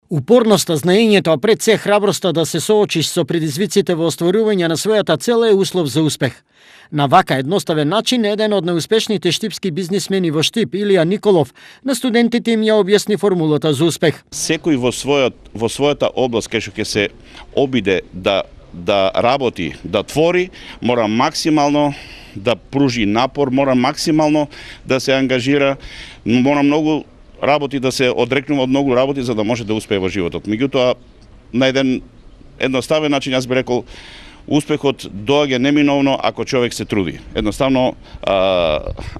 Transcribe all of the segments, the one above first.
Упорноста, знаењето, а пред се храброста да се соочиш со предизвиците во остварување на својата цел е услов за успех. На вака едноставен начин, еден од најуспешните штипски бизнисмени во Штип, Илија Николов, на студентите им ја објасни формулата за успех. Секој во својата област кај што ќе се обиде да работи, да твори, мора максимално да пружи напор, мора максимално да се ангажира, мора многу работи да се одрекнува од многу работи за да може да успее во животот. Меѓутоа, на еден едноставен начин јас би рекол, успехот доаѓа неминовно ако човек се труди. Едноставно,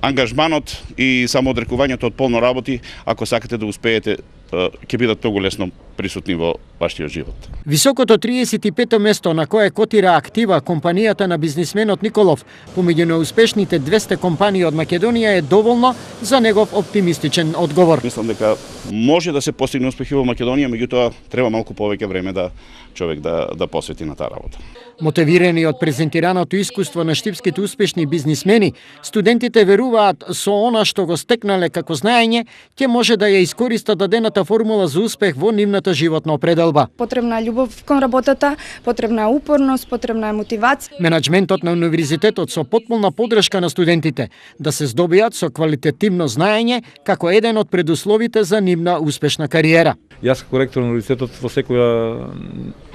ангажманот и самоодрекувањето од полно работи, ако сакате да успеете, ќе бидат многу лесно присутни во вашиот живот. Високото 35-то место на кое котира актива компанијата на бизнисменот Николов помеѓу најуспешните 200 компании од Македонија е доволно за негов оптимистичен одговор. Мислам дека може да се постигне успехи во Македонија, меѓутоа треба малку повеќе време да човек да посвети на таа работа. Мотивирани од презентираното искуство на штипските успешни бизнисмени, студентите веруваат со она што го стекнале како знаење, ќе може да ја искористат дадената формула за успех во нивната животна определба. Потребна е љубов кон работата, потребна е упорност, потребна е мотивација. Менаџментот на универзитетот со потполна подршка на студентите да се здобијат со квалитетивно знаење како еден од предусловите за нивна успешна кариера. Јас како ректор на универзитетот во секој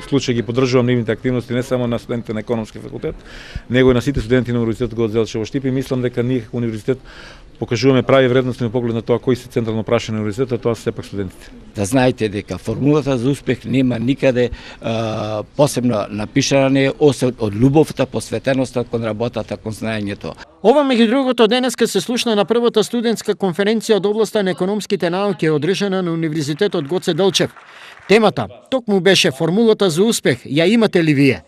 случај ги поддржувам нивните активности не само на студентите на економски факултет, него и на сите студенти на универзитетот Гоце Делчев во Штип и мислам дека ние како универзитет покажуваме прави вредностен поглед на тоа кои се централно прашање на универзитетот, тоа се сепак студентите. Да знаете дека формулата за успех нема никаде посебно напишана, освен од љубовта, посветеноста кон работата, кон знаењето. Ова меѓу другото денеска се слушна на првата студентска конференција од областа на економските науки одржана на Универзитетот Гоце Делчев. Темата токму беше формулата за успех. Ја имате ли вие?